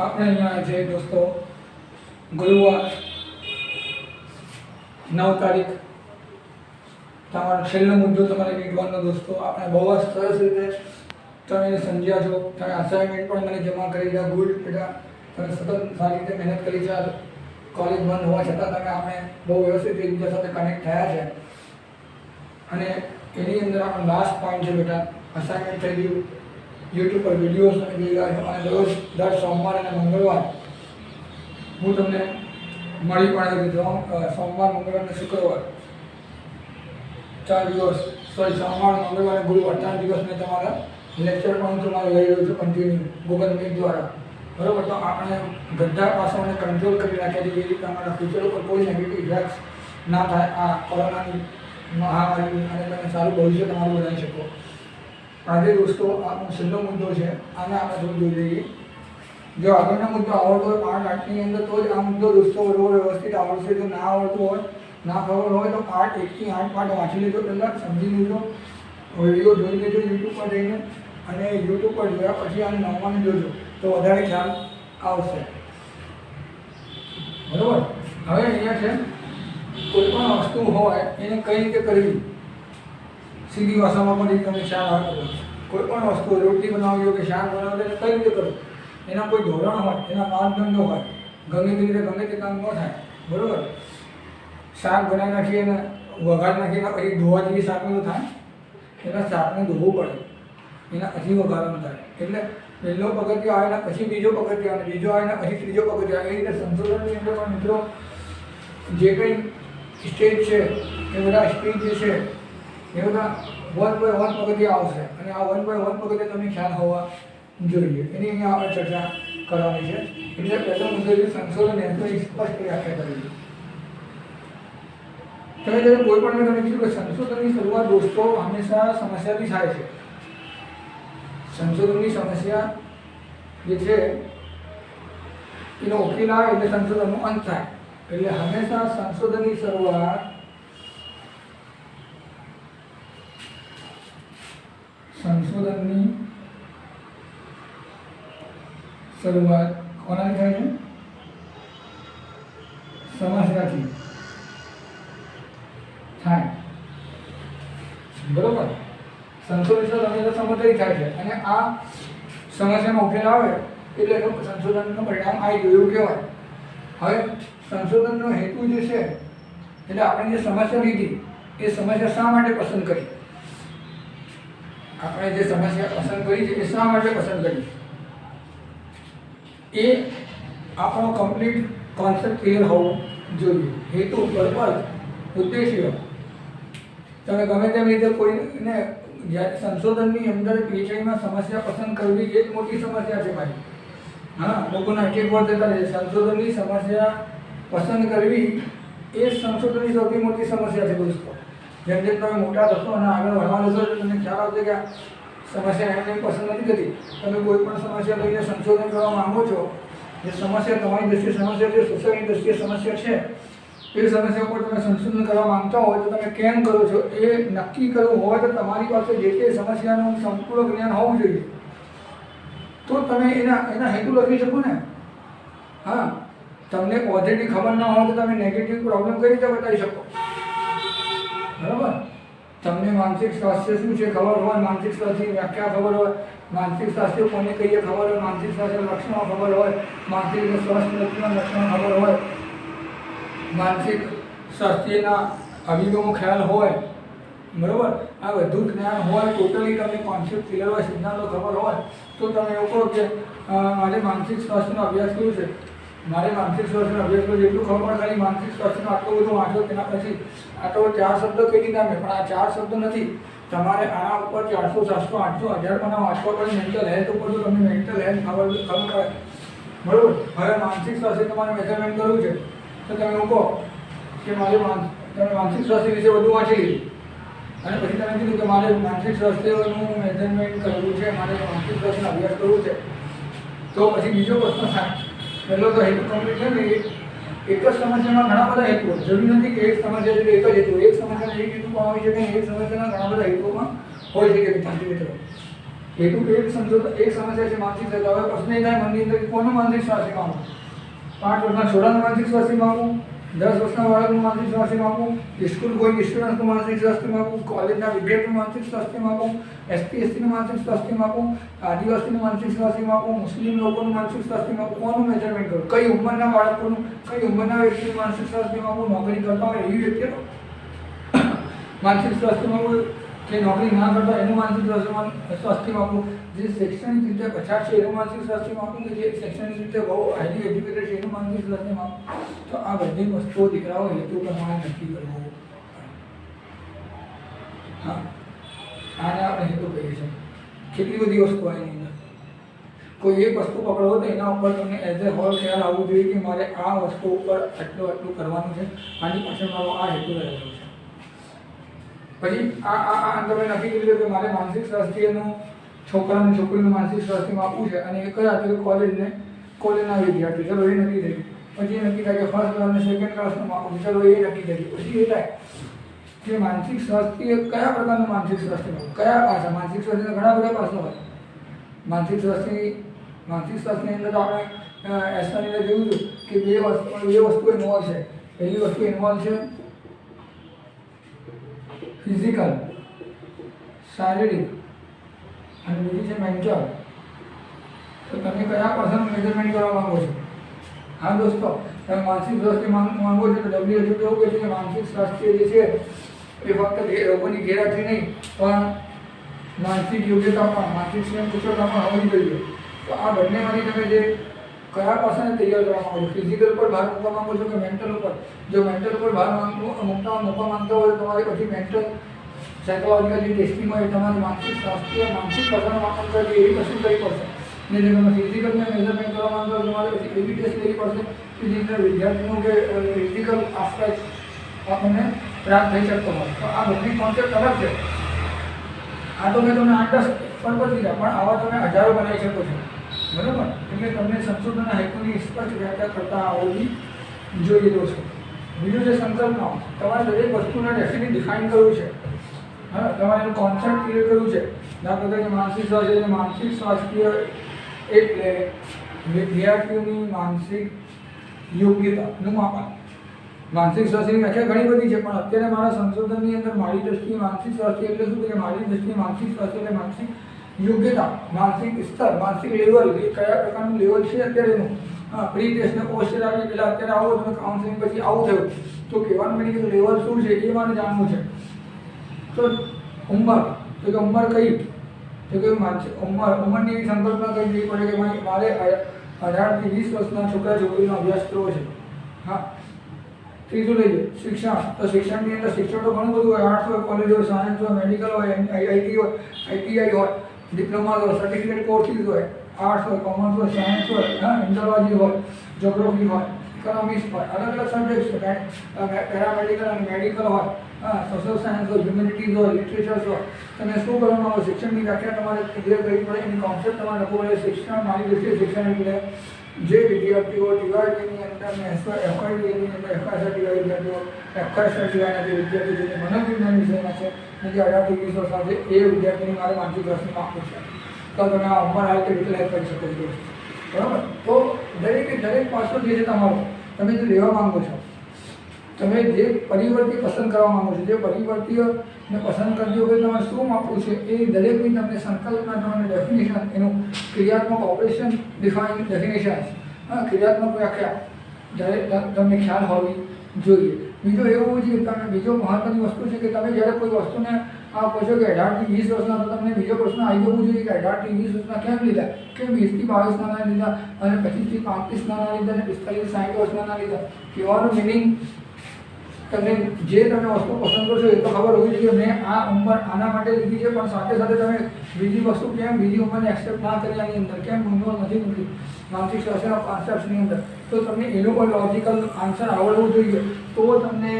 આપણે અહીંયા જે દોસ્તો ગુરુવાર 9 તારીખ તમારો છેલ્લો મુદ્દો તમારે વિદ્વાનો દોસ્તો આપણે બહુ જ સરસ રીતે તમે સમજ્યા છો. તમે અસાઇનમેન્ટ પણ મને જમા કરી દીધા. ગુડ બેટા, તમે સતત સારી રીતે મહેનત કરી છે. કોલેજ બંધ હોવા છતાં તમે આપણે બહુ વ્યવસ્થિત એકબીજા સાથે કનેક્ટ થયા છે. અને એની અંદર આપણો લાસ્ટ પોઈન્ટ છે બેટા, અસાઇનમેન્ટ થઈ ગયું. યુટ્યુબ પર વિડીયોઝ તમે જોઈ રહ્યા છો અને રોજ દર સોમવાર અને મંગળવાર હું તમને મળી પણ આવી દીધું. સોમવાર, મંગળવાર અને શુક્રવાર 4 દિવસ, સોમવાર, મંગળવાર અને ગુરુવાર 4 દિવસ મેં તમારા લેક્ચર પણ હું તમારે લઈ રહ્યો છું કન્ટિન્યુ ગૂગલ મીટ દ્વારા. બરાબર? તો આપણે બધા પાસાઓને કંટ્રોલ કરી રાખ્યા છે, જે રીતે અમારા ફ્યુચર ઉપર કોઈ નેગેટિવ ઇફેક્ટ્સ ના થાય આ કોરોનાની મહામારી, અને તમે સારું ભવિષ્ય તમારું બનાવી શકો. આજે દોસ્તો આપણો છેલ્લો મુદ્દો છે, આને આપણે થોડું જોઈ લઈએ. જો આગળનો મુદ્દો આવડતો હોય 5 8ની અંદર તો જ આ મુદ્દો દોસ્તો બરોબર વ્યવસ્થિત આવડશે. જો ના આવડતું હોય, ના ખબર હોય તો પાર્ટ 1 થી 8 પાર્ટ વાંચી લેજો, પહેલાં સમજી લેજો, વિડીયો જોઈ લેજો યુટ્યુબ પર જઈને, અને યુટ્યુબ પર જોયા પછી આને નવમાને જોજો તો વધારે ખ્યાલ આવશે. બરાબર? હવે અહીંયા છે કોઈ પણ વસ્તુ હોય એને કઈ રીતે કરવી, સીધી ભાષામાં પણ તમે ખ્યાલ આવે તો કોઈ પણ વસ્તુ રોટલી બનાવવી હોય કે શાક બનાવવી એને કઈ રીતે કરવું, એના કોઈ ધોરણ હોય, એના માપદંડો હોય. ગમે તે રીતે ગમે તે કામ ન થાય. બરાબર? શાક બનાવી નાખીએ અને વઘાર નાખીને પછી ધોવા જેવી શાકનું તો થાય, એના શાકને ધોવું પડે, એના પછી વઘારવાનું થાય. એટલે પહેલો પગથિયો આવે ને પછી બીજો પગથિયો આવે, બીજો આવે ને પછી ત્રીજો પગથિયો આવે. એ રીતે સંશોધનની અંદર પણ મિત્રો જે કંઈ સ્ટેજ છે એ બધા સ્ટેજ જે છે એ બધા 1 by 1 પગથિયા આવશે, અને આ 1 by 1 પગથિયા તમને ખ્યાલ હોવા જોઈએ. એની અહીંયા આપણે ચર્ચા કરવાની છે. એટલે પહેલો મુદ્દો છે સંશોધન યંત્રની સ્પષ્ટ વ્યાખ્યા કરવી. તમે જ્યારે કોઈ પણ મેં તમને કીધું કે સંશોધનની શરૂઆત દોસ્તો હંમેશા સમસ્યાથી થાય છે. સંશોધનની સમસ્યા જે છે એનો ઉકેલ આવે એટલે સંશોધનનો અંત થાય. એટલે હંમેશા સંશોધનની શરૂઆત કોનાથી થાય છે? સમસ્યાથી થાય. બરોબર? સંશોધન હંમેશા સમસ્યાથી થાય છે, અને આ સમસ્યાનો ઉકેલ આવે એટલે એનું સંશોધનનું પરિણામ આવી ગયું એવું કહેવાય. હવે સંશોધનનો હેતુ જે છે, એટલે આપણે જે સમસ્યા લીધી એ સમસ્યા શા માટે પસંદ કરી, આપણે જે સમસ્યા પસંદ કરી છે એ શા માટે પસંદ કરી, એ આપણો કમ્પ્લીટ કોન્સેપ્ટ ક્લિયર હોવો જોઈએ. હેતુ, પર્પઝ, ઉદ્દેશ્ય. તમે ગમે તેમ રીતે કોઈને જ્યારે સંશોધનની અંદર પીએચડીમાં સમસ્યા પસંદ કરવી એ જ મોટી સમસ્યા છે ભાઈ. હા, લોકોના એક વાર થતા છે સંશોધનની સમસ્યા પસંદ કરવી એ સંશોધનની સૌથી મોટી સમસ્યા છે દોસ્તો. જેમ જેમ તમે મોટા થશો અને આગળ વધવા જશો તો તમને ખ્યાલ આવશે કે આ સમસ્યા એમને પસંદ નથી થતી. તમે કોઈ પણ સમસ્યા લઈને સંશોધન કરવા માંગો છો, જે સમસ્યા તમારી દ્રષ્ટિએ સમસ્યા છે, સોસાયટીની દ્રષ્ટિએ સમસ્યા છે, એ સમસ્યા પર તમે સંશોધન કરવા માંગતા હોય તો તમે કેમ કરો છો એ નક્કી કરવું હોય તો તમારી પાસે જે તે સમસ્યાનું સંપૂર્ણ જ્ઞાન હોવું જોઈએ. તો તમે એના હેતુ લખી શકો ને. હા, તમને પોઝિટિવ ખબર ના હોય તો તમે નેગેટિવ પ્રોબ્લેમ કઈ રીતે બતાવી શકો. બરાબર? તમને માનસિક સ્વાસ્થ્ય શું છે ખબર હોય, માનસિક સ્વાસ્થ્યની વ્યાખ્યા ખબર હોય, માનસિક સ્વાસ્થ્ય કોને કહીએ ખબર હોય, માનસિક સ્વાસ્થ્યના લક્ષણો ખબર હોય, માનસિક સ્વાસ્થ્યના લક્ષણો ખબર હોય, માનસિક સ્વાસ્થ્યના અભિગમો ખ્યાલ હોય. બરાબર? આ બધું જ્ઞાન હોય, ટોટલી તમને કોન્સેપ્ટ ક્લિયર હોય, સિદ્ધાંતો ખબર હોય તો તમે એવું કહો કે મારે માનસિક સ્વાસ્થ્યનો અભ્યાસ કર્યો છે, મારે માનસિક સ્વાસ્થ્યનો અભ્યાસ કર્યો, એટલું ખબર પડે ખાલી માનસિક સ્વાસ્થ્યનો આટલું બધું વાંચો, તેના પછી આટલો 4 શબ્દ કહી દીધા મેં, પણ આ 4 શબ્દ નથી. તમારે આના ઉપર 400 700 800 1000 પણ વાંચવા પડે. મેન્ટલ હેલ્થ ઉપર તો તમને મેન્ટલ હેલ્થ ખબર પડે. બરાબર? હવે માનસિક સ્વાસ્થ્ય તમારે મેઝરમેન્ટ કરવું છે તો તમે એવું કહો કે મારે તમે માનસિક સ્વાસ્થ્ય વિશે બધું વાંચી લીધું, અને પછી તમે કીધું કે મારે માનસિક સ્વાસ્થ્યનું મેઝરમેન્ટ કરવું છે, મારે માનસિક સ્વાસ્થ્યનો અભ્યાસ કરવો છે, તો પછી બીજો પ્રશ્ન થાય. પહેલો તો હેતુ કમ્પ્લીટ છે ને, એક જ સમસ્યામાં ઘણા બધા હેતુઓ, જરૂરી નથી કે એક સમસ્યા છે એક જ હેતુ. એક સમસ્યાના એક હેતુ પણ આવી શકે, એક સમસ્યાના ઘણા બધા હેતુઓ પણ હોઈ શકે વિદ્યાર્થી મિત્રો. हेतु एक संशोधन एक समस्या છે માનસિક સ્વાસ્થ્ય। હવે પ્રશ્ન એ થાય મનની અંદર કે કોનું માનસિક સ્વાસ્થ્ય માગવું? 5 વર્ષના છોકરાનું માનસિક સ્વાસ્થ્ય માગવું, 10 વર્ષના બાળકનું માનસિક સ્વાસ્થ્ય માગવું, સ્કૂલ કોઈ સ્ટુડન્ટનું માનસિક સ્વાસ્થ્ય માગવું, કોલેજના વિદ્યાર્થીનું માનસિક સ્વાસ્થ્ય માગવું, એસટી એસટીનું માનસિક સ્વાસ્થ્ય માગવું, આદિવાસીનું માનસિક સ્વાસ્થ્ય માગવું, મુસ્લિમ લોકોનું માનસિક સ્વાસ્થ્ય માગવું, કોનું મેજરમેન્ટ કરવું? કઈ ઉંમરના બાળકોનું, કઈ ઉંમરના વ્યક્તિનું માનસિક સ્વાસ્થ્ય માગવું? નોકરી કરતા હોય એવી વ્યક્તિનું માનસિક સ્વાસ્થ્ય માગવું કે નોકરી ના કરતા એનું માનસિક સ્વાસ્થ્ય માગવું, જે શૈક્ષણિક રીતે પછાત છે એનું માનસિક સ્વાસ્થ્ય માગવું, કે જે શૈક્ષણિક રીતે બહુ હાઈલી એજ્યુકેટેડ છે એનું માનસિક સ્વાસ્થ્ય માગવું। તો આ બધી વસ્તુઓ દીકરાઓ હેતુ પ્રમાણે નક્કી કરવું। હા, આને આપણે હેતુ કહીએ છીએ। કેટલી બધી વસ્તુ હોય એની અંદર, કોઈ એક વસ્તુ પકડો તો એના ઉપર તમને એઝ એ હોલ ખ્યાલ આવવું જોઈએ કે મારે આ વસ્તુ ઉપર આટલું આટલું કરવાનું છે, આની પાછળ મારો આ હેતુ રહેલો છે। પછી તમે નક્કી કરી લો કે મારે માનસિક સ્વાસ્થ્યનું છોકરાનું છોકરીનું માનસિક સ્વાસ્થ્ય આપવું છે અને એ કયા તો કોલેજના વિદ્યાર્થી, ચલો એ નક્કી થઈ। પછી એ નક્કી થાય કે ફર્સ્ટ ક્લાસ અને સેકન્ડ ક્લાસનું આપવું છે, ચલો એ નક્કી થઈ। પછી એ થાય કે માનસિક સ્વાસ્થ્ય કયા પ્રકારનું માનસિક સ્વાસ્થ્ય, કયા પાસા? માનસિક સ્વાસ્થ્યના ઘણા બધા પાસા હોય। માનસિક સ્વાસ્થ્યની અંદર આપણે એસની અંદર જોયું હતું કે બે વસ્તુ ઇન્વોલ્વ છે। પહેલી વસ્તુ ઇન્વોલ્વ છે ફિઝિકલ, શારીરિક, અને બીજી છે મેન્ટલ। તો તમે કયા પાસાનું મેજરમેન્ટ કરવા માંગો છો? હા દોસ્તો, તમે માનસિક સ્વાસ્થ્ય માંગો છો તો WHO એવું કહે છે કે માનસિક સ્વાસ્થ્ય જે છે એ ફક્ત રોગોની ગેરહાજરી નહીં પણ માનસિક યોગ્યતા પણ, માનસિક સ્વયં કુશળતા પણ હોવી જોઈએ। તો આ બંનેમાંથી તમે જે કયા પાસાને તૈયાર કરવા માંગો છો? ફિઝિકલ પર ભાર મૂકવા માંગો છો કે મેન્ટલ ઉપર? જો મેન્ટલ ઉપર ભાર મૂકવા માંગતા હોય તો તમારે પછી મેન્ટલ સાયકોલોજીકલ જે ટેસ્ટિંગ હોય તમારે માનસિક સ્વાસ્થ્ય, માનસિક પાસાનું માપન કરવી એવી પસંદ કરવી પડશે। ને જો તમે ફિઝિકલને મેઝરમેન્ટ કરવા માંગો તો તમારે પછી એવી ટેસ્ટ લેવી પડશે કે જેની અંદર વિદ્યાર્થીનું કે ફિઝિકલ આસ્પેક્ટ આપણને પ્રાપ્ત થઈ શકતો હોય। તો આ બધી કોન્સેપ્ટ અલગ છે। આ તો મેં તમને 8-10 પર દીધા, પણ આવા તમે હજારો બનાવી શકો છો, બરાબર? એટલે તમને સંશોધનના હેતુની સ્પષ્ટ વ્યાખ્યા કરતા આવડવી જોઈએ દોસ્તો। બીજું છે સંકલ્પનાઓ। તમારે દરેક વસ્તુને ડેફિનેટલી ડિફાઇન કરવું છે। હા, તમારે એનું કોન્સેપ્ટ ક્લિયર કરવું છે। દાખલા તરીકે માનસિક સ્વાસ્થ્ય એટલે વિદ્યાર્થીઓની માનસિક યોગ્યતાનું માપન। માનસિક સ્વાસ્થ્યની વ્યાખ્યા ઘણી બધી છે, પણ અત્યારે મારા સંશોધનની અંદર મારી દ્રષ્ટિએ માનસિક સ્વાસ્થ્ય એટલે શું કે મારી દ્રષ્ટિએ માનસિક સ્વાસ્થ્ય એટલે માનસિક યોગ્યતા, માનસિક સ્તર, માનસિક લેવલ, એ કયા પ્રકારનું લેવલ છે અત્યારેનું। હા, પ્રી ટેસ્ટ ને પોસ્ટ ટેસ્ટ આવી પહેલાં અત્યારે આવો તમે કાઉન્સેલિંગ પછી આવું થયું તો કહેવાનું મિનિંગ કે લેવલ શું છે એ મારે જાણવું છે। તો ઉંમર, તો કે ઉંમર કઈ, તો કે ઉંમરની એવી સંકલ્પના કરી દેવી પડે કે મારે 18 થી 20 વર્ષના છોકરા છોકરીનો અભ્યાસ કરવો છે। હા, ત્રીજું લઈએ શિક્ષણ। તો શિક્ષણની અંદર શિક્ષણ તો ઘણું બધું હોય, આર્ટ્સ હોય, કોલેજ હોય, સાયન્સ હોય, મેડિકલ હોય, આઈટીઆઈ હોય, ડિપ્લોમા હોય, સર્ટિફિકેટ કોર્સીસ હોય, આર્ટ્સ હોય, કોમર્સ હોય, સાયન્સ હોય, ઇન્ડોલોજી હોય, જ્યોગ્રાફી હોય, ઇકોનોમિક્સ હોય, અલગ અલગ સબ્જેક્ટ્સ હોય, પેરામેડિકલ અને મેડિકલ હોય, સોશિયલ સાયન્સ હોય, હ્યુમેનિટીઝ હોય, લિટરેચર્સ હોય। તમે શું કરવાનું હોય? શિક્ષણની વ્યાખ્યા તમારે ક્લિયર કરવી પડે, એની કોન્સેપ્ટ તમારે લખવું પડે। શિક્ષણ, મારી દ્રષ્ટિએ શિક્ષણ એટલે જે વિદ્યાર્થીઓ ટીવાયની અંદર ને એફઆઈડીની અંદર એફઆઈઆર વિદ્યાર્થીઓ, એફઆઈઆર સિવાયના જે વિદ્યાર્થીઓ જે મનોવિજ્ઞાન વિષયના છે અને જે 18 થી 20 વર્ષના છે એ વિદ્યાર્થીની મારે માનસિક સ્વાસ્થ્ય આપવું છે। તો તમે આ ઉંમર આવી રીતે ડિક્લેર કરી શકો છો, બરાબર? તો દરેક પાસો જે છે તમારો, તમે જે લેવા માંગો છો, તમે જે પરિવર્તી પસંદ કરવા માંગો છો, જે પરિવર્તીને પસંદ કરતી વખતે તમારે શું આપવું છે એ દરેકની તમને સંકલ્પના, તમને ડેફિનેશન, એનું ક્રિયાત્મક ઓપરેશન ડેફિનેશન, ક્રિયાત્મક વ્યાખ્યા જ્યારે તમને ખ્યાલ હોવી જોઈએ। બીજો એવું છે કે તમે બીજો મહત્વની વસ્તુ છે કે તમે જ્યારે કોઈ વસ્તુને આપો છો કે 18 થી 20 વર્ષના, તો તમને બીજો પ્રશ્ન આવી જવું જોઈએ કે 18 થી 20 વર્ષના કેમ લીધા, કે 20 થી 22 નાના લીધા અને 25 થી 35 નાના લીધા અને 45 થી 60 વર્ષના ના લીધા। કહેવાનું મિનિંગ તમને જે તમે વસ્તુ પસંદ કરશો એ તો ખબર હોવી જોઈએ મેં આ ઉંમર આના માટે લીધી છે, પણ સાથે સાથે તમે બીજી વસ્તુ કેમ બીજી ઉંમરને એક્સેપ્ટ ના કરી આની અંદર કેમ ઇન્વોલ્વ નથી મૂકી માનસિક સ્વાસ્થ્યના કોન્સેપ્ટ્સની અંદર, તો તમને એનું પણ લોજિકલ આન્સર આવડવું જોઈએ, તો તમને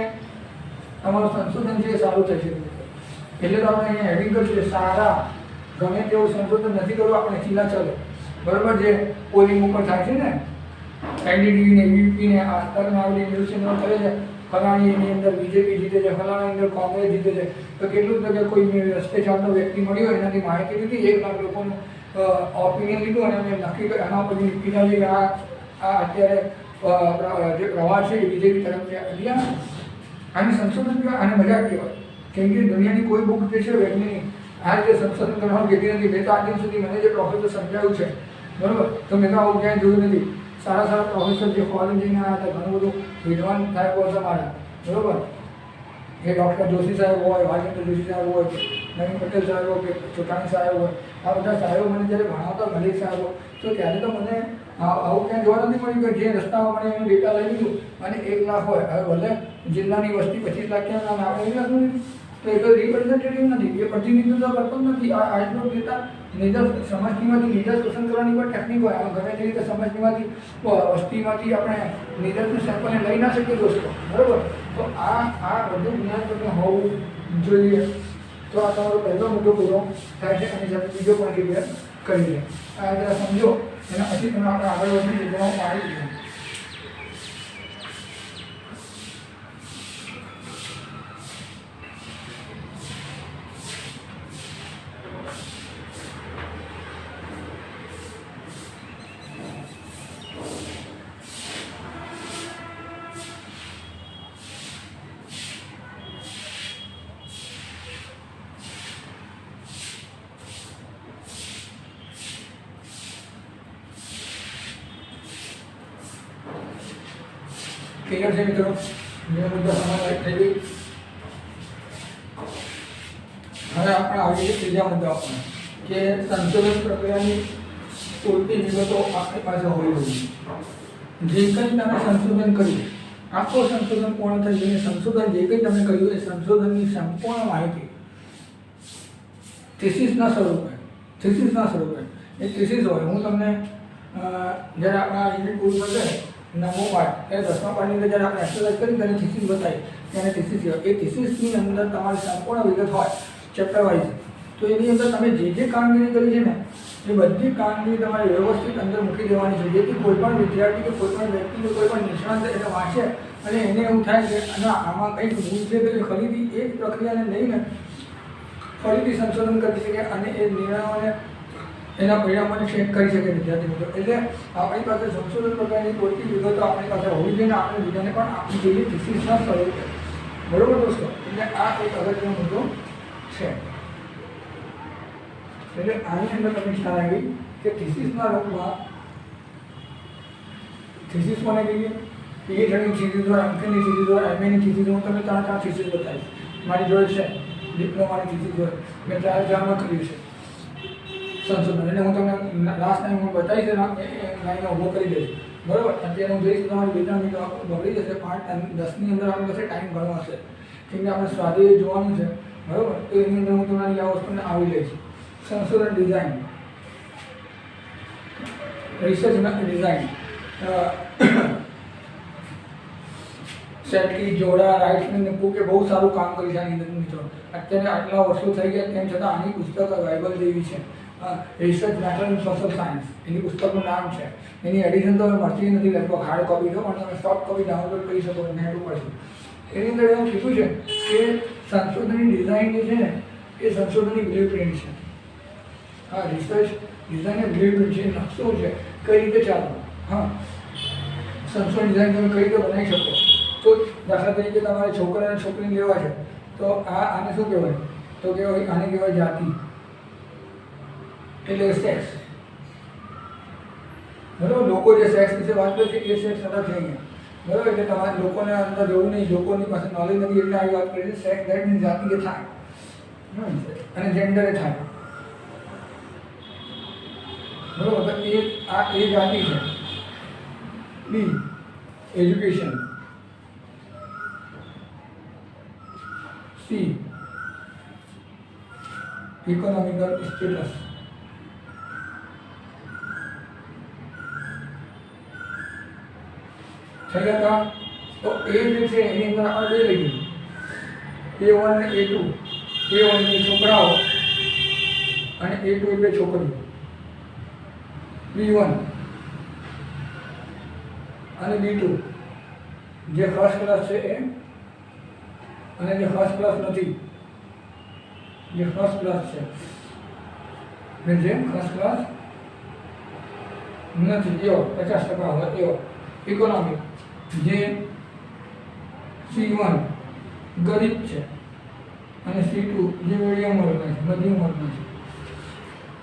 તમારું સંશોધન છે એ સારું થશે। એટલે તો આપણે અહીંયા હેડિંગ કર્યું છે સારા, ગમે તેવું સંશોધન નથી કરવું આપણે ચીલા ચાલો, બરાબર? જે પોલિંગ ઉપર થાય છે ને, એનડીટીવી ને યુપી ને આસ્તકને આવેલી ન્યૂઝ ચેનલ કરે છે, ફલાણી એની અંદર બીજેપી જીતે છે, ફલાણી અંદર કોંગ્રેસ જીતે છે, તો કેટલું તો કે કોઈ રસ્તે ચાલતો વ્યક્તિ મળ્યો એનાથી માહિતી લીધી, 1 લાખ લોકોનું ઓપિનિયન લીધું અને અમે નક્કી કર્યું એના પછી પિતાજી આ અત્યારે જે પ્રવાસ છે એ બીજેપી તરફ છે. એટલે આની સંશોધન કહેવાય, આને મજાક કહેવાય. કેમ કે દુનિયાની કોઈ બુક જે છે વૈજ્ઞાનિક આ રીતે સંશોધન કરવાનું કહેતી નથી. મેં તો આજ દિન સુધી મને જે પ્રોફેસર સમજાવ્યું છે બરાબર, તો મેં તો આવું ક્યાંય જોયું નથી. સારા સારા પ્રોફેસર જે ફોરેન જઈને આવ્યા હતા, ઘણું બધું વિદ્વાન સાહેબો હતા મારા બરાબર, એ ડૉક્ટર જોશી સાહેબ હોય, રાજેન્દ્ર જોશી સાહેબ હોય, નવીન પટેલ સાહેબ હોય, કે ચુટાણી સાહેબ હોય, આ બધા સાહેબો મને જ્યારે ભણાવતા મલિક સાહેબો, તો ત્યારે તો મને આવું ક્યાંય જોવા નથી મળ્યું કે જે રસ્તામાં મને એનું ડેટા લઈ લીધું અને 1 લાખ હોય. હવે ભલે જિલ્લાની વસ્તી 25 લાખ ક્યાં નામ આપણે 1 લાખ નથી, તો એ તો રિપ્રેઝેન્ટેટિવ નથી, એ પ્રતિનિધિત્વ કરતો જ નથી. આજનો ડેટા નિર્દર્શ સમજણીમાંથી નિર્દર્શ પસંદ કરવાની કોઈ ટેકનિક હોય. ગમે તે રીતે સમજણીમાંથી વસ્તીમાંથી આપણે નિર્દર્શનું સેમ્પલને લઈ ના શકીએ દોસ્તો બરાબર. તો આ બધું જ્ઞાન તમને હોવું જોઈએ. તો આ તમારો પહેલો મુદ્દો પૂરો થાય છે અને સાથે બીજો પણ ક્લિયર કરી દે. આ જરા સમજો એના પછી તમે આપણે આગળ વધીને જણાવવા આવી દઈએ. ક્લિયર છે મિત્રો? બે મુદ્દા સમાપ્ત થઈ ગઈ. હવે આપણે આવી જઈએ ત્રીજા મુદ્દા પર કે સંશોધન પ્રક્રિયાની પૂરતી વિગતો આપણી પાસે હોવી જોઈએ. જે કંઈ તમે સંશોધન કર્યું, આખો સંશોધન પૂર્ણ થઈ જઈને સંશોધન જે કંઈ તમે કર્યું એ સંશોધનની સંપૂર્ણ માહિતી થીસીસના સ્વરૂપે એ થીસીસ હોય. હું તમને જ્યારે આપણા યુનિટ પૂરું થશે નવમો પાઠ એ 10મા પાઠની અંદર જ્યારે આપણે એક્સરસાઇઝ કરી ત્યારે થીસીસ બતાવી ત્યારે થીસીસ કહેવાય. એ થીસીસની અંદર તમારી સંપૂર્ણ વિગત હોય ચેપ્ટર વાઇઝ. તો એની અંદર તમે જે કામગીરી કરી છે ને એ બધી કામગીરી તમારે વ્યવસ્થિત અંદર મૂકી દેવાની છે, જેથી કોઈ પણ વિદ્યાર્થી કે કોઈ પણ વ્યક્તિ કે કોઈ પણ નિષ્ણાંત એને વાંચે અને એને એવું થાય કે આમાં કંઈક ભૂલ છે, તો ફરીથી એ જ પ્રક્રિયાને લઈને ફરીથી સંશોધન કરી શકે અને એ નિર્ણયોને એના પરિણામોને ચેક કરી શકે વિદ્યાર્થી મિત્રો. એટલે આપણી પાસે સંશોધન પ્રકારની પૂરતી વિગતો આપણી પાસે હોવી જોઈએ. આપણે બીજાને પણ આપણી જોઈએ થીસીસના સ્વરૂપે. બરોબર દોસ્તો? એટલે આ એક અગત્યનો મુદ્દો છે. એટલે આની અંદર તમને ખ્યાલ આવી કે થીસીસના રૂપમાં થીસીસ કોને કહીએ? પીએચડીની થીસીસ હોય, એમફિલની થીસીસ હોય, એમએની થીસીસ હોય. હું તમને 3 થીસીસ બતાવીશ. મારી જોડે છે ડિપ્લોમાની થીસીસ હોય, મેં 4 કર્યું છે સંશોધન. એટલે હું તમને લાસ્ટ ટાઈમ હું બતાવીશ ને લાઈને ઊભો કરી દઈશ બરાબર. અત્યારે હું જઈશ તમારી 2-3 મિનિટ બગડી જશે. 5-10ની અંદર આપણી પાસે ટાઈમ ઘણો હશે કેમ કે આપણે સ્વાધ્યાય જોવાનું છે બરાબર. તો એની અંદર હું તમારી આ વસ્તુને આવી લઈશ. સંશોધન ડિઝાઇન, રિસર્ચ ડિઝાઇન, સેટકી જોડા રાઇટ્સને કે બહુ સારું કામ કરી છે આની અંદર મિત્રો. અત્યારે આટલા વર્ષો થઈ ગયા તેમ છતાં આની પુસ્તક અવેલેબલ જેવી છે. Research matter in social science એની પુસ્તકનું નામ છે. એની એડિશન તો હવે મળતી નથી લગભગ હાર્ડ કોપી તો, પણ તમે સોફ્ટ કોપી ડાઉનલોડ કરી શકો નેટ ઉપરથી. એની અંદર એવું કીધું છે કે સંશોધનની ડિઝાઇન જે છે ને એ સંશોધનની બ્લુ પ્રિન્ટ છે. હા, રિસર્ચ ડિઝાઇન એ બ્લુ પ્રિન્ટ છે, નકશો છે કઈ રીતે ચાલો. હા, સંશોધન ડિઝાઇન તમે કઈ રીતે બનાવી શકો. તો દાખલા તરીકે તમારે છોકરા અને છોકરીને લેવા છે તો આને શું કહેવાય? તો કહેવાય આને કહેવાય જાતિ, એટલે સેક્સ બરાબર. લોકો જે સેક્સ વિશે વાત કરે છે એ સેક્સ અલગ થઈ ગયા બરાબર. એટલે તમારે લોકોને અંદર જવું નહીં, લોકોની પાસે નોલેજ નથી એટલે આવી વાત કરી છે. સેક્સ દેટ મીન્સ જાતિ એ થાય અને જેન્ડર એ થાય બરાબર. તો એ જાતિ છે. બી એજ્યુકેશન, સી ઇકોનોમિકલ સ્ટેટસ, થઈ ગયા. તો એ જે છે એની અંદર આપણે બે લઈ ગયું A1 અને A2. A1 એટલે છોકરાઓ અને A2 એટલે છોકરીઓ. B1 અને B2 જે ફર્સ્ટ ક્લાસ છે એ અને જે ફર્સ્ટ ક્લાસ નથી, જે ફર્સ્ટ ક્લાસ છે ને જે ફર્સ્ટ ક્લાસ નથી એવો 50% હોય એવો ઇકોનોમી, જે C1 ગરીબ છે અને C2 જે મીડિયમ વર્ગના છે, મધ્યમ વર્ગના છે.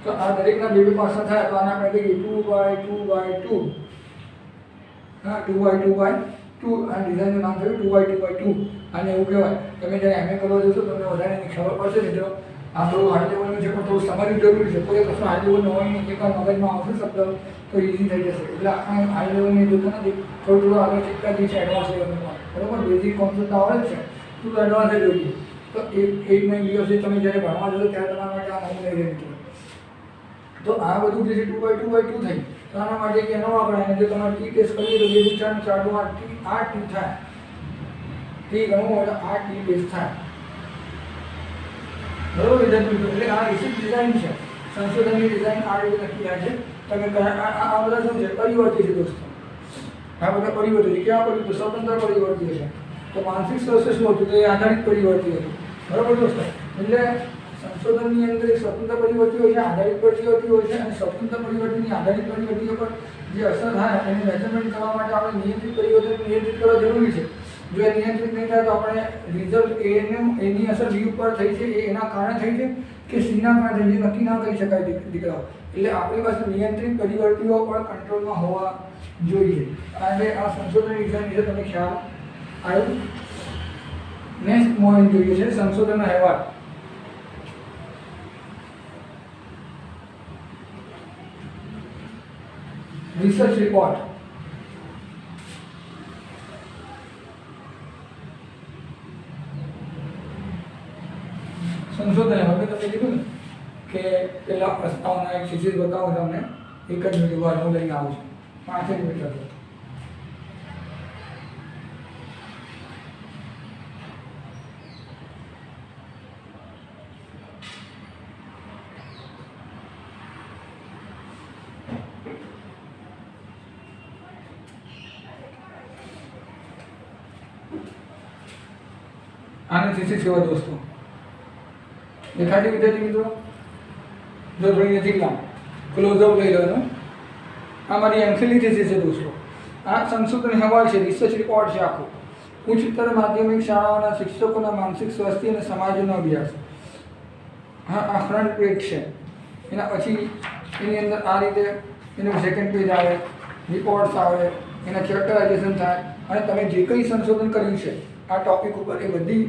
તો આ દરેકના બે પાસા થાય તો આને આપણે કહીએ 2/2/2. હા, 2/2/2. આ ડિઝાઇનનું નામ થયું 2/2/2. આને એવું કહેવાય. તમે જ્યારે MA કરવા જશો તમને વધારે એની ખબર પડશે મિત્રો. આ થોડું હાઈ લેવલનું છે પણ થોડું સમજવું જરૂરી છે. કોઈ કશું હાઈ લેવલનું હોય નહીં, એકવાર મગજમાં આવશે શબ્દ તો ઇઝી થઈ જશે. એટલે આપણે હાઈ લેવલની જોતા નથી, થોડું આગળ શીખતા જઈએ છે એડવાન્સ લેવલનું. બરાબર, બેઝિક કોન્સેપ્ટ આવડે જ છે, થોડું એડવાન્સ જોઈએ. તો એક મહિને દિવસે તમે જ્યારે ભણવા જશો ત્યારે તમારા માટે આ નવું લઈ રહ્યું. તો આ બધું જે છે 2/2/2 થઈ. તો આના માટે કે નવા ગણાય. જો તમારે ટી ટેસ્ટ કરીએ તો 2 થી 4 4 8 ટી થાય. ટી ગણવું એટલે 8 ટી ટેસ્ટ થાય. બરોબર વિદ્યાર્થી મિત્રો, એટલે આ રિસર્ચ ડિઝાઇન છે, સંશોધનની ડિઝાઇન આ રીતે નક્કી થાય છે. તમે આ બધા શું છે, પરિવર્તી છે દોસ્તો. આ બધા પરિવર્તી છે. કેવા પરિવર્તી? સ્વતંત્ર પરિવર્તી છે. તો માનસિક સ્વાસ્થ્ય શું હતું? તો એ આધારિત પરિવર્તી હતું. બરાબર દોસ્તો, એટલે સંશોધનની અંદર એક સ્વતંત્ર પરિવર્તી હોય છે, આધારિત પરિવર્તી હોય છે. અને સ્વતંત્ર પરિવર્તનની આધારિત પરિવર્તીઓ પર જે અસર થાય એને મેઝરમેન્ટ કરવા માટે આપણે નિયંત્રિત પરિવર્તન નિયંત્રિત કરવા જરૂરી છે. જો એ નિયંત્રિત નહીં થાય તો આપણે રિઝલ્ટ એની અસર બી ઉપર થઈ છે એ એના કારણે થઈ છે કે સીના કારણે થઈ છે નક્કી ના કરી શકાય દીકરાઓ. એટલે આપણી પાસે નિયંત્રિત પરિવર્તીઓ પણ કંટ્રોલમાં હોવા જોઈએ. અને આ સંશોધન ડિઝાઇન વિશે તમને ખ્યાલ આવ્યો. નેક્સ્ટ પોઈન્ટ જોઈએ છે સંશોધનના અહેવાલ. Research report. સંશોધન હવે તમે કીધું ને કે પેલા પ્રસ્તાવના એક ચીજ બતાવું તમને, એક જ મિનિટ વાર હું લઈને આવું છું, 5 જ મિનિટ હતો. આને થીસીસ કહેવાય દોસ્તો. દેખાતી વિદ્યાર્થી મિત્રો? જો થોડી નજીક લાવ, ક્લોઝઅપ લઈ લો. આ મારી એમફિલની થીસીસ છે દોસ્તો. આ સંશોધન અહેવાલ છે, રિસર્ચ રિપોર્ટ છે આખો. ઉચ્ચતર માધ્યમિક શાળાઓના શિક્ષકોના માનસિક સ્વાસ્થ્ય અને સમાજનો અભ્યાસ. હા, આ ફ્રન્ટ પેજ છે. એના પછી એની અંદર આ રીતે એનું સેકન્ડ પેજ આવે, રિપોર્ટ્સ આવે, એના ચેપ્ટરાઇઝેશન થાય અને તમે જે કંઈ સંશોધન કર્યું છે આ ટોપિક ઉપર એ બધી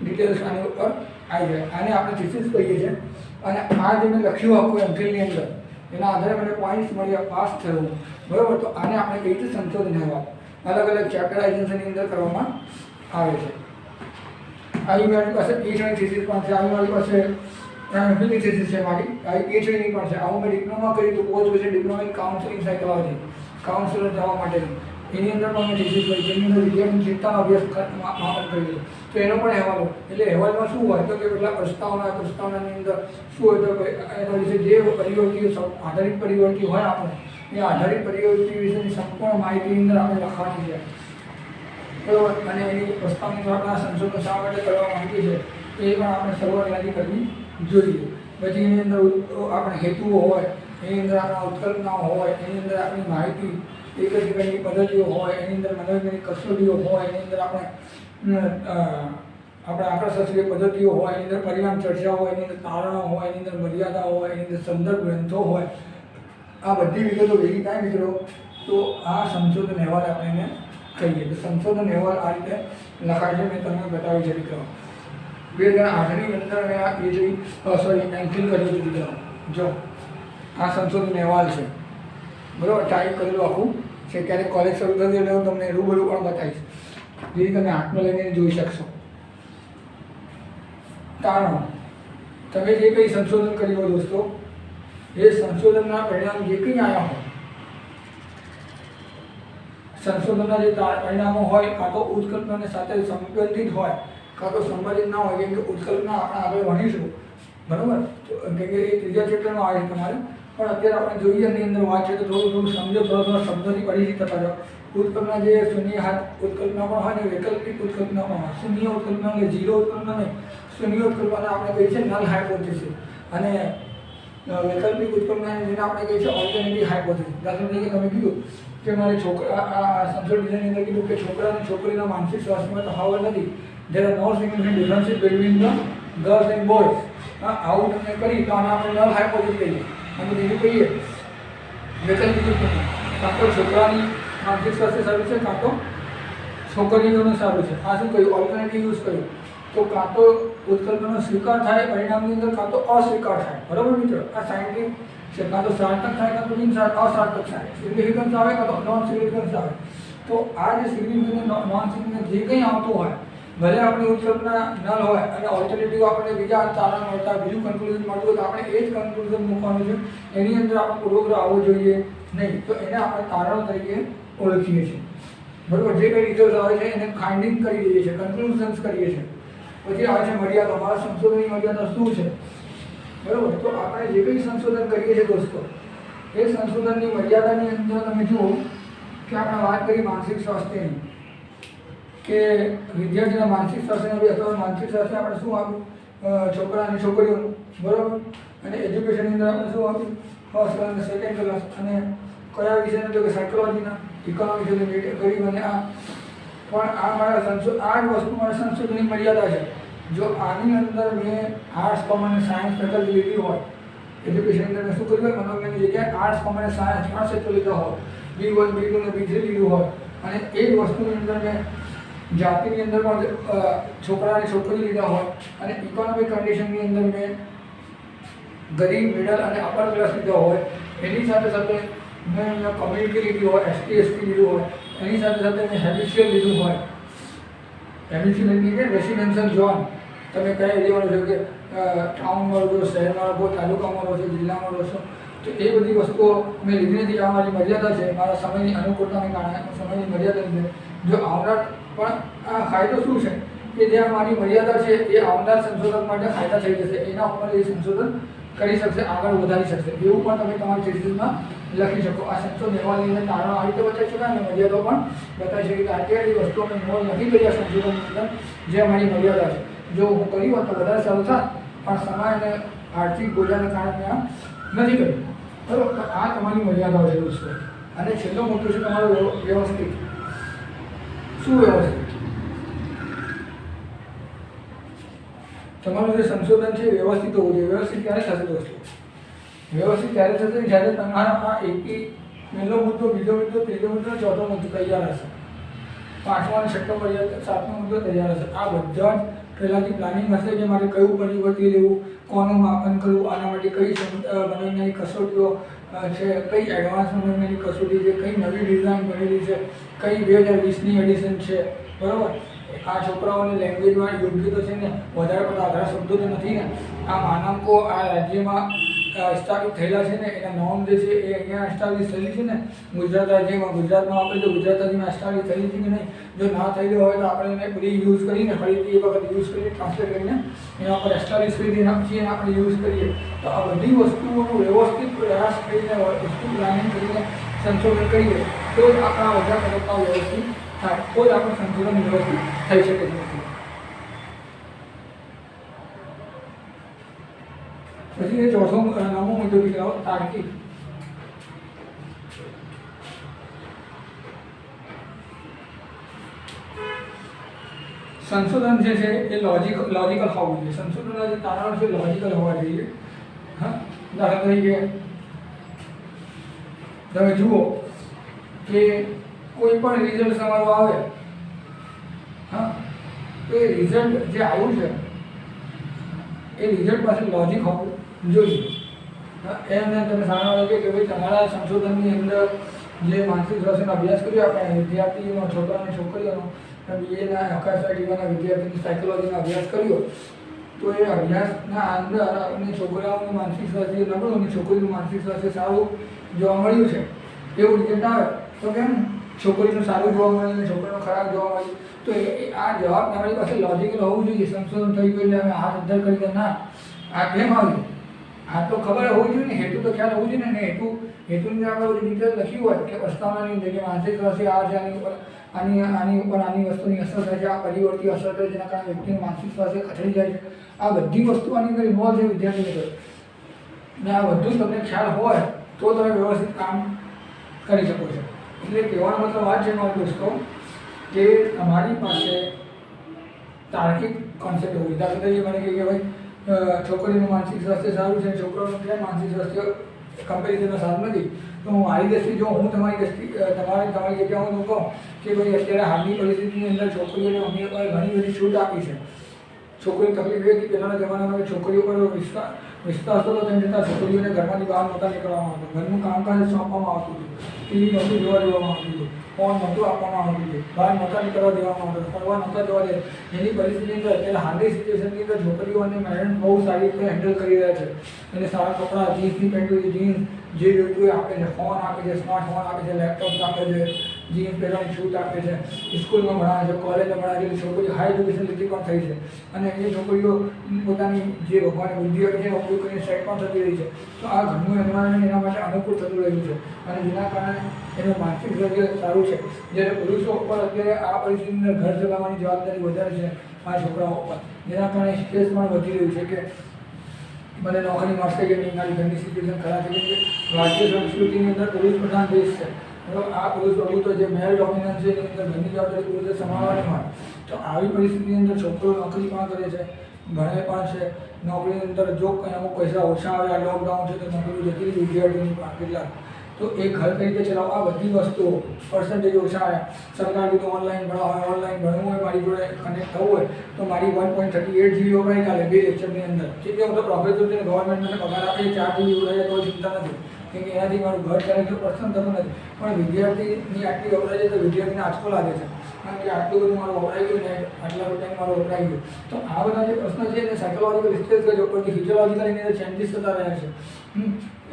ડિટેલ્સ આની ઉપર આવી જાય. આને આપણે થીસીસ કહીએ છીએ. અને આ જે મેં લખ્યું આખું એમફિલની અંદર એના આધારે મને પોઈન્ટ્સ મળ્યા, પાસ થયું. બરાબર, તો આને આપણે કહીએ છીએ સંશોધન અહેવાલ. અલગ અલગ ચેપ્ટરાઇઝેશનની અંદર કરવામાં આવે છે. આવી મારી પાસે PhD થીસીસ પણ છે. આવી મારી પાસે એમફિલની થીસીસ છે મારી. આવી PhD ની પણ છે. આવું મેં ડિપ્લોમા કર્યું હતું, post graduate diploma in counselling psychology, counsellor જવા માટેની. એની અંદર પણ મેં થીસીસ કરી, જેની અંદર વિદ્યાર્થીની ચિંતાનો અભ્યાસ માપન કર્યો. તો એનો પણ અહેવાલ હોય. એટલે અહેવાલમાં શું હોય તો કે કેટલા પ્રસ્તાવનાની અંદર શું હોય તો એના વિશે જે પરિવર્તીઓ આધારિત પરિવર્તી હોય આપણે એ આધારિત પરિવર્તી વિશેની સંપૂર્ણ માહિતીની અંદર આપણે લખવાની છે. બરાબર, અને એની પ્રસ્તાવની આપણા સંશોધન શા માટે કરવા માંગીએ છીએ એ પણ આપણે શરૂઆત યાદી કરવી જોઈએ. પછી એની અંદર આપણે હેતુઓ હોય, એની અંદર આપણા ઉત્કલ્પનાઓ હોય, એની અંદર આપણી માહિતી એક જ પ્રકારની પદ્ધતિઓ હોય, એની અંદર મનોવૈજ્ઞાનિક કસોટીઓ હોય, એની અંદર આપણે આંકડાશાસ્ત્રીય પદ્ધતિઓ હોય, એની અંદર પરિણામ ચર્ચા હોય, એની અંદર તારણો હોય, એની અંદર મર્યાદાઓ હોય, એની અંદર સંદર્ભ ગ્રંથો હોય. આ બધી વિગતો ભેગી થાય મિત્રો તો આ સંશોધન અહેવાલ આપણે એને કહીએ. તો સંશોધન અહેવાલ આ રીતે લખાય છે. મેં તમને બતાવી છે મિત્રો. 2008ની અંદર મેં આ એમફિલ કર્યું હતું મિત્રો. જો આ સંશોધન અહેવાલ છે, બરાબર, ટાઈપ કરેલું આખું છે. ક્યારેક કોલેજ શરૂ થતી એટલે હું તમને રૂબરૂ પણ બતાવીશ, જેથી તમે હાથમાં લઈને જોઈ શકશો. તારણો. તમે જે કંઈ સંશોધન કર્યું હોય દોસ્તો, એ સંશોધનના પરિણામ જે કંઈ આવ્યા હોય, સંશોધનના જે પરિણામો હોય કાં તો ઉત્કલ્પનાની સાથે સંબંધિત હોય કાં તો સંબંધિત ના હોય. કેમ કે ઉત્કલ્પના આપણે આગળ ભણીશું, બરાબર, કેમ કે એ ત્રીજા ચેપ્ટરમાં આવે છે તમારે. પણ અત્યારે આપણે જોઈએ એની અંદર વાત છે તો થોડું સમજો, થોડા શબ્દોથી પરિચિત થતા જાઓ. ઉત્કલ્પના જે શૂન્ય હાથ ઉત્કલ્પના પણ હોય ને વૈકલ્પિક ઉત્કલ્પના પણ હોય. શૂન્ય ઉત્કલ્પના એટલે ઝીરો ઉત્કલ્પના નહીં, શૂન્ય ઉત્કલ્પના આપણે કહીએ છીએ નલ હાઇપોથેસિસ અને વૈકલ્પિક ઉત્કલ્પના જેને આપણે કહીએ છીએ ઓલ્ટરનેટિવ હાઇપોથેસિસ. દાખલા તરીકે તમે કીધું કે મારી છોકરા સંસદ ડિઝાઇનની અંદર કીધું કે છોકરા અને છોકરીના માનસિક સ્વાસ્થ્યમાં તફાવત નથી. there are no significant differences between the girls and boys. આવું તમે કરી તો આને આપણે નલ હાઇપોથેસિસ કહીએ. અને બીજું કહીએ વૈકલ્પિક ઉત્કલ્પના, કાં તો છોકરાની માનસિક સ્વાસ્થ્ય સારું છે કાં તો છોકરીઓનું સારું છે. આ શું કહ્યું? ઓલ્ટરનેટિવ યુઝ કર્યું. તો કાં તો ઉત્કલ્પનો સ્વીકાર થાય પરિણામની અંદર, કાં તો અસ્વીકાર થાય. બરાબર મિત્રો? આ સાયન્ટિફિક છે. કાં તો સાર્થક થાય કાં તો અસાર્થક થાય. સિગ્નિફિકન્સ આવે કાં તો નોન સિગ્નિફિકન્સ આવે. તો આ જે સિગ્નિફિકન્ટ નોન સિગ્નિફિકન્ટ જે કંઈ આવતું હોય, ભલે આપણી ઉત્કલ્પના નલ હોય અને ઓલ્ટરનેટિવ આપણને બીજા તારણ મળતા બીજું કન્ક્લુઝન મળતું હોય તો આપણે એ જ કન્ક્લુઝન મૂકવાનું છે. એની અંદર આપણો પૂર્વગ્રહ આવવો જોઈએ નહીં. તો એને આપણે તારણો તરીકે ઓળખીએ છીએ. બરાબર? જે કંઈ રિઝલ્ટ આવે છે એને ફાઇન્ડિંગ કરી દઈએ છીએ, કન્ક્લુઝન્સ કરીએ છીએ. પછી આવે છે મર્યાદા. મારા સંશોધનની મર્યાદા શું છે? બરાબર? તો આપણે જે કંઈ સંશોધન કરીએ છીએ દોસ્તો, એ સંશોધનની મર્યાદાની અંદર તમે જુઓ કે આપણે વાત કરી માનસિક સ્વાસ્થ્યની, કે વિદ્યાર્થીના માનસિક સ્વાસ્થ્યના બી અથવા માનસિક સ્વાસ્થ્ય આપણે શું આપ્યું? છોકરા અને છોકરીઓનું. બરાબર? અને એજ્યુકેશનની અંદર આપણે શું આપ્યું? ફર્સ્ટ ક્લાસ અને સેકન્ડ ક્લાસ. અને કયા વિષયને તો કે સાયકોલોજીના, ઇકોનોમિક્સ અને ગરીબ અને આ. પણ આ મારા આ જ વસ્તુ મારા સંશોધનની મર્યાદા છે. જો આની અંદર મેં આર્ટ્સ, કોમર્સ અને સાયન્સ ફેકલ્ટી લીધી હોય, એજ્યુકેશનની અંદર મેં શું કર્યું હોય? મનોવિજ્ઞાનની જગ્યાએ આર્ટ્સ, કોમર્સ અને સાયન્સ 3 ક્ષેત્રો લીધા હોય, B1, B2 અને B3 લીધું હોય, અને એ જ વસ્તુની અંદર મેં જાતિની અંદર પણ છોકરા અને છોકરી લીધા હોય, અને ઇકોનોમિક કન્ડિશનની અંદર મેં ગરીબ, મિડલ અને અપર ક્લાસ લીધા હોય, એની સાથે સાથે મેં અહીંયા કોમ્યુનિટી લીધી હોય, ST, ST લીધું હોય, એની સાથે સાથે મેં હેબિચ્યુઅલ લીધું હોય. હેબિચ્યુઅલ એટલે કે રેસિડેન્શિયલ ઝોન. તમે કયા એરિયામાં રહો છો, કે ટાઉનમાં રહો છો, શહેરમાં રહો, તાલુકામાં રહો છો, જિલ્લામાં રહો છો, તો એ બધી વસ્તુઓ મેં લીધી નથી. આ મારી મર્યાદા છે, મારા સમયની અનુકૂળતાને કારણે, સમયની મર્યાદા લીધે. જો આવનાર પણ આ ફાયદો શું છે કે જે મારી મર્યાદા છે એ આવનાર સંશોધન માટે ફાયદા થઈ જશે. એના ઉપર એ સંશોધન કરી શકશે, આગળ વધારી શકશે. એવું પણ તમે તમારી થીસીસમાં લખી શકો. આ સંશોધન અહેવાલની અંદર તારણો આ રીતે બતાવી શકાય અને મર્યાદાઓ પણ બતાવી શકે કે આટલી વસ્તુઓ અમે ઇન્વોલ્વ નથી કરી આ સંશોધનની અંદર, જે અમારી મર્યાદા છે. જો હું કરી હોત તો વધારે સારું થાય, પણ સમય અને આર્થિક બોજાને કારણે આ નથી કર્યું. બરાબર? તો આ તમારી મર્યાદાઓ છે દોસ્તો. અને છેલ્લો મુદ્દો છે તમારો વ્યવસ્થિત. શું વ્યવસ્થિત? તમારું જે સંશોધન છે વ્યવસ્થિત હોવું જોઈએ. વ્યવસ્થિત ક્યારે થશે દોસ્તો? વ્યવસ્થિત ત્યારે થશે જ્યારે તમારા આ એકી પહેલો મુદ્દો, બીજો મુદ્દો, ત્રીજો મુદ્દો, ચોથો મુદ્દો તૈયાર હશે. 5મો અને 6મો પર્યાય, 7મો મુદ્દો તૈયાર હશે. આ બધા જ પહેલાંથી પ્લાનિંગ હશે કે મારે કયું પરિવર્તન લેવું, કોનું માપન કરવું, આના માટે કઈ મનોવિજ્ઞાનિક કસોટીઓ છે, કઈ એડવાન્સ મનોવિજ્ઞાનિક કસોટી છે, કઈ નવી ડિઝાઇન બનેલી છે, કઈ 2020ની એડિશન છે. બરાબર? આ છોકરાઓની લેંગ્વેજમાં યોગ્ય તો છે ને, વધારે પડતા આધાર શબ્દો તો નથી ને. આ માનાંકો આ રાજ્યમાં સ્થાપિત થયેલા છે ને, એના નોમ જે છે એ અહીંયા એસ્ટાબ્લિશ થયેલી છે ને ગુજરાત રાજ્યમાં. ગુજરાતમાં આપણે તો ગુજરાત રાજ્યમાં એસ્ટાબ્લિશ થયેલી છે કે નહીં? જો ના થયેલી હોય તો આપણે એને બધી યુઝ કરીને ફરીથી એક વખત યુઝ કરીને ટ્રાન્સલેટ કરીને એના પર એસ્ટાબ્લિશ કરી દઈએ, પછી એને આપણે યુઝ કરીએ. તો આ બધી વસ્તુઓનું વ્યવસ્થિત પ્રયાસ કરીને, વસ્તુ પ્લાનિંગ કરીને સંશોધન કરીએ તો જ આપણા બધા તબક્કાઓ વ્યવસ્થિત થાય, તો જ આપણું સંશોધન વ્યવસ્થિત થઈ શકે છે. પછી એ ચોથો નવો મુદ્દો દીકરાઓ તાર્કિક. સંશોધન જે છે એ લોજિકલ હોવું જોઈએ. સંશોધનના જે તારણો છે લોજિકલ હોવા જોઈએ. હા, દાખલા તરીકે તમે જુઓ કે કોઈ પણ રિઝલ્ટ તમારું આવે, હા, તો એ રિઝલ્ટ જે આવ્યું છે એ રિઝલ્ટ પાસે લોજિક હોવું જોઈએ. એમને તમે સારા લાગે કે ભાઈ તમારા સંશોધનની અંદર જે માનસિક સ્વાસ્થ્યનો અભ્યાસ કર્યો આપણે વિદ્યાર્થીઓનો, છોકરા અને છોકરીઓનો, બીએના અકાશવાટીના વિદ્યાર્થીની સાયકોલોજીનો અભ્યાસ કર્યો, તો એ અભ્યાસના અંદર આપણને છોકરાઓનું માનસિક સ્વાસ્થ્ય નબળું અને છોકરીનું માનસિક સ્વાસ્થ્ય સારું જોવા મળ્યું છે. એવું રિઝલ્ટ આવે તો કેમ છોકરીનું સારું જોવા મળ્યું અને છોકરીનું ખરાબ જોવા મળ્યું? તો આ જવાબ તમારી પાસે લોજિકલ હોવું જોઈએ. સંશોધન થઈ ગયું એટલે અમે હાથ અદ્ધર કરીને ના, આ કેમ આવ્યું? આ તો ખબર હોવી જોઈએ ને, હેતુ તો ખ્યાલ હોવું જોઈએ ને. હેતુની આપણે બધી ડિટેલ લખી હોય કે પ્રસ્તાવનાની અંદર કે માનસિક સ્વાસ્થ્ય આ છે, આની ઉપર આની વસ્તુની અસર થાય છે, આ પરિવર્તી અસર થાય જેના કારણે વ્યક્તિનું માનસિક સ્વાસ્થ્ય ખસડી જાય છે. આ બધી વસ્તુ આની અંદર ઇન્વોલ્વ છે વિદ્યાર્થીની અંદર. ને આ બધું તમને ખ્યાલ હોય તો તમે વ્યવસ્થિત કામ કરી શકો છો. એટલે કહેવાનો મતલબ આ છે મારા દોસ્તો કે તમારી પાસે તાર્કિક કોન્સેપ્ટ હોવી. દાખલા તરીકે મને કહે કે ભાઈ છોકરીનું માનસિક સ્વાસ્થ્ય સારું છે, છોકરાનું ક્યાં માનસિક સ્વાસ્થ્ય કમ્પેરિઝનમાં સારું નથી, તો હું મારી દ્રષ્ટિ જો હું તમારી જગ્યા હું કહું કે ભાઈ અત્યારે હાલની પરિસ્થિતિની અંદર છોકરીઓને અમે ઘણી બધી છૂટ આપી છે. છોકરીની તકલીફ એ હતી પહેલાંના જમાનામાં છોકરીઓ પર વિશ્વાસ હતો, તેમ છતાં છોકરીઓને ઘરમાંથી બહાર નહોતા નીકળવામાં આવતું, ઘરનું કામકાજ સોંપવામાં આવતું હતું, ટીવી નહોતું જોવા દેવામાં આવતું હતું, ફોન નહોતું આપવામાં આવતું હતું, બહાર નહોતા નીકળવા દેવામાં આવતું, ફરવા નહોતા જવા દે. એની પરિસ્થિતિની અંદર અત્યારે હાલની સિચ્યુએશનની અંદર છોકરીઓ અને પેરેન્ટ બહુ સારી રીતે હેન્ડલ કરી રહ્યા છે. એને સારા કપડાં, જીન્સની પેન્ટ, જીન્સ જે જોઈતું એ આપે છે, ફોન આપે છે, સ્માર્ટફોન આપે છે, લેપટોપ આપે છે, જીન્સ પહેરવાની છૂટ આપે છે, સ્કૂલમાં ભણાવે છે, કોલેજમાં ભણાવે છે. છોકરીઓ હાઈ એજ્યુકેશન લીધી પણ થઈ છે અને એ છોકરીઓ પોતાની જે ભગવાનની બુદ્ધિ હોય છે ઉપયોગ કરીને સેટ પણ થતી રહી છે. તો આ ઘરનું એન્વાયરમેન્ટ એના માટે અનુકૂળ થતું રહ્યું છે અને જેના કારણે એનું માનસિક સ્વાસ્થ્ય સારું છે. જ્યારે પુરુષો ઉપર અત્યારે આ પરિસ્થિતિની અંદર ઘર ચલાવવાની જવાબદારી વધારે છે આ છોકરાઓ ઉપર, જેના કારણે સ્ટ્રેસ પણ વધી રહ્યું છે કે મને નોકરી મળશે કે નહીં, મારી ઘરની સિચ્યુએશન ખરાબ છે. કે ભારતીય સંસ્કૃતિની અંદર પુરુષ પ્રધાન દેશ છે. આ પુરુષ પ્રભુત્વ જે મેલ ડોમિનન્સ છે એની અંદર ઘરની જવાબદારી પુરુષે સંભાળવાની હોય. તો આવી પરિસ્થિતિની અંદર છોકરો નોકરી પણ કરે છે, ભણે પણ છે. નોકરીની અંદર જો કંઈ અમુક પૈસા ઓછા આવે, આ લોકડાઉન છે તો નોકરી જતી રહી વિદ્યાર્થીઓની પણ કેટલાક, તો એ ઘર કઈ રીતે ચલાવવા, આ બધી વસ્તુઓ પર્સન્ટેજ ઓછા આવ્યા. સરકાર કીધું ઓનલાઈન ભણાવો, ઓનલાઈન ભણવું હોય, મારી જોડે કનેક્ટ થવું હોય તો મારી 1.38 GB વપરાય કાલે 2 લેક્ચરની અંદર. જે હું તો પ્રોફેસર છે, ગવર્મેન્ટ મને પગાર આપે 4 GB વપરાય તો ચિંતા નથી, કેમ કે એનાથી મારું ઘર ચાલે તો પ્રશ્ન થતો નથી. પણ વિદ્યાર્થીની આટલી વપરાય છે તો વિદ્યાર્થીને આંચકો લાગે છે, કારણ કે આટલું બધું મારું વપરાઈ ગયું ને આટલા રૂપિયાનું મારું વપરાઈ ગયું. તો આ બધા જે પ્રશ્ન છે એને સાયકોલોજીકલ સ્ટ્રેસ છે, ઉપરથી ફિઝિયોલોજીકલ એની અંદર ચેન્જીસ થતા રહ્યા છે.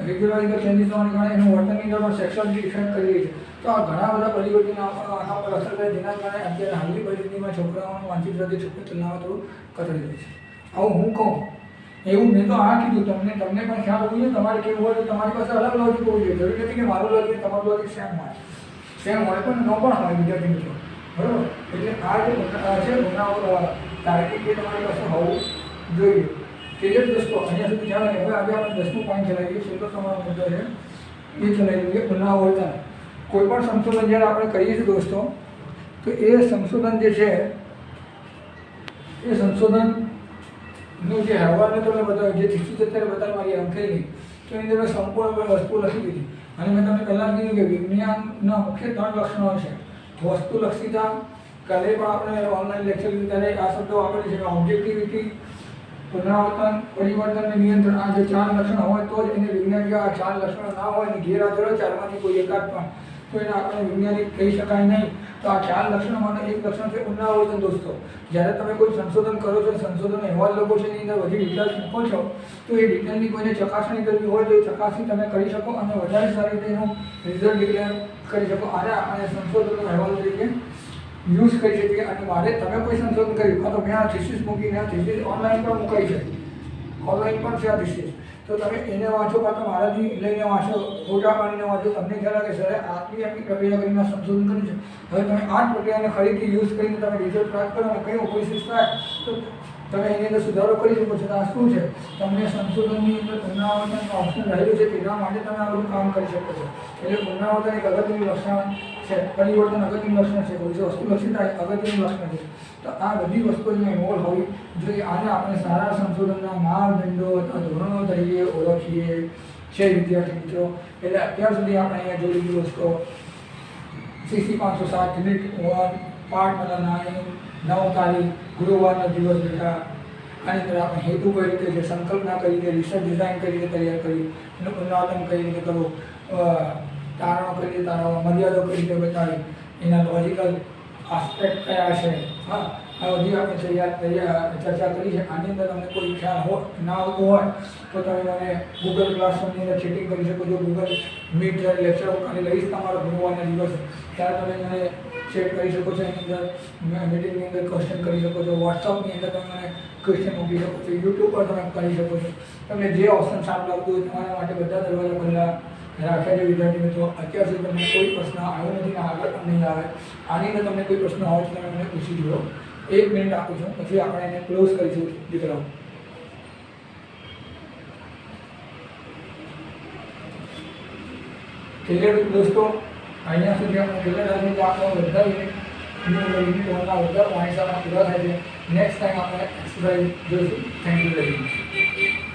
ફિઝિયોલોજીકલ ચેન્જીસ થવાને કારણે એનું વર્તનની અંદર સેક્સ્યુઅલિટી ઇફેક્ટ કરી રહી છે. તો આ ઘણા બધા પરિવર્તન આના પર અસર કરે, જેના કારણે અત્યારે હાલની પરિસ્થિતિમાં છોકરાઓનું માનસિક સ્વાસ્થ્ય છોકરી તુલનામાં થોડું કથળી રહી છે. આવું હું કહું એવું મેં તો આ કીધું, તમને પણ ખ્યાલ હોવું જોઈએ. તમારે કેવું હોય તો તમારી પાસે અલગ લોજિક હોવું જોઈએ. જરૂરી નથી કે મારું લોજિક તમારું લોજિક સેમ હોય પણ ન પણ હોય વિદ્યાર્થી મિત્રો, બરાબર. એટલે આ જે છે તાર્કિક એ તમારી પાસે હોવું જોઈએ. તે જ દોસ્તો અહીંયા સુધી ખ્યાલ આવે. હવે આજે આપણે 10મું પોઈન્ટ ચલાવીએ છીએ, તો તમારો મુદ્દો છે એ ચલાવી લઈએ, પુનરાવર્તન. કોઈ પણ સંશોધન જ્યારે આપણે કરીએ છીએ દોસ્તો, તો એ સંશોધન જે છે એ સંશોધનનું જે અહેવાલને તમને બતાવ્યું, જે થીસીસ અત્યારે બતાવી મારી અંકેલની, તો એની અંદર મેં સંપૂર્ણ વસ્તુ લખી દીધી. અને મેં તમને પહેલાં કીધું કે વિજ્ઞાનના મુખ્ય 3 લક્ષણો છે. વસ્તુલક્ષિતા, કાલે પણ આપણે ઓનલાઈન લેક્ચર લીધું ત્યારે આ શબ્દો વાપરે છે. ઓબ્જેક્ટિવિટી, પુનરાવર્તન, પરિવર્તન અને નિયંત્રણ. આ જે 4 લક્ષણો હોય તો જ એને વિજ્ઞાન. આ 4 લક્ષણો ના હોય ને ગેરહાજર હોય 4માંથી કોઈ એકાદ પણ, તો એને આપણે વૈજ્ઞાનિક કહી શકાય નહીં. તો આ 4 લક્ષણોમાંનું એક લક્ષણ છે પુનરાવર્તન દોસ્તો. જ્યારે તમે કોઈ સંશોધન કરો છો, સંશોધન અહેવાલ લખો છો, એની અંદર બધી ડિટેલ્સ મૂકો છો, તો એ ડિટેલની કોઈને ચકાસણી કરવી હોય તો એ ચકાસણી તમે કરી શકો અને વધારે સારી રીતે એનું રિઝલ્ટ ડિક્લેર કરી શકો. આને આપણે સંશોધનનો અહેવાલ તરીકે યુઝ કરી શકીએ. અને મારે તમે કોઈ સંશોધન કર્યું, કાં તો મેં આ થીસીસ મૂકીને, આ થીસીસ ઓનલાઈન પણ મુકાઈ છે, ઓનલાઈન પણ છે આ થીસીસ, તો તમે એને વાંચો કાં તો મારાથી લઈને વાંચો, ફોટા પાડીને વાંચો, તમને ખ્યાલ આવે કે સર આટલી પ્રક્રિયા કરીને સંશોધન કર્યું છે. હવે તમે આ જ પ્રક્રિયાને ફરીથી યુઝ કરીને તમે રિઝલ્ટ પ્રાપ્ત કરો અને કઈ કોશિશ થાય તો તમે એની અંદર સુધારો કરી શકો છો. આ શું છે, તમને સંશોધનની અંદર પુનરાવર્તનનું ઓપ્શન રહેલું છે, તેના માટે તમે આ બધું કામ કરી શકો છો. એટલે પુનરાવર્તન એક અગત્યનું લક્ષણ છે, પરિવર્તન અગત્યનું લક્ષણ છે, કોઈ વસ્તુલક્ષિતા અગત્યનું લક્ષણ છે. તો આ બધી વસ્તુઓમાં ઇન્વોલ્વ હોવી જોઈએ. આને આપણે સારા સંશોધનના માપદંડો અથવા ધોરણો તરીકે ઓળખીએ છે વિદ્યાર્થી મિત્રો. એટલે અત્યાર સુધી આપણે અહીંયા જોઈ લીધું વસ્તુઓ CC 507 યુનિટ 1 પાર્ટ નંબર 9 9 તારીખ ગુરુવારનો દિવસ બેઠા. આની અંદર આપણે હેતુ કઈ રીતે છે, સંકલ્પના કઈ રીતે, રિસર્ચ ડિઝાઇન કઈ રીતે તૈયાર કરી, એનું પુનરાવર્તન કઈ રીતે કરવું, તારણો કઈ રીતે તારવા, મર્યાદો કઈ રીતે બતાવી, એના લોજિકલ આસ્પેક્ટ કયા છે. હા, આ બધી આપણે ચર્ચા કરી છે. આની અંદર તમને કોઈ ખ્યાલ ના આવતો હોય તો તમે મને ગૂગલ ક્લાસરૂમની અંદર ચેટિંગ કરી શકો છો. ગૂગલ મીટ જ્યારે લેક્ચર કાલે લઈશ તમારો ગુરુવારના દિવસે, ત્યારે તમે મને ચેટ કરી શકો છો, એની અંદર મીટિંગની અંદર ક્વેશ્ચન કરી શકો છો, વોટ્સઅપની અંદર તમે મને ક્વેશ્ચન મોકલી શકો છો, યુટ્યુબ પર તમે કરી શકો છો. તમને જે ઓપ્શન સારું લાગતું હોય તમારા માટે બધા દરવાજા ખુલ્લા રાખ્યા છે. વિદ્યાર્થી મિત્રો, અત્યાર સુધી તમને કોઈ પ્રશ્ન આવ્યો નથી ને આગળ પણ નહીં આવે. આની અંદર તમને કોઈ પ્રશ્ન હોય તો તમે મને પૂછી જુઓ. 1 મિનિટ આપું છું, પછી આપણે એને ક્લોઝ કરીશું દીકરાઓ. ક્લિયર દોસ્તો? અહીંયા સુધી આપણે ક્લિયર રાખીએ તો આપણો બધા યુનિટ બધા માહિતીમાં પૂરા થાય છે. નેક્સ્ટ ટાઈમ આપણે એક્સરસાઇઝ જોઈશું. Thank you very much.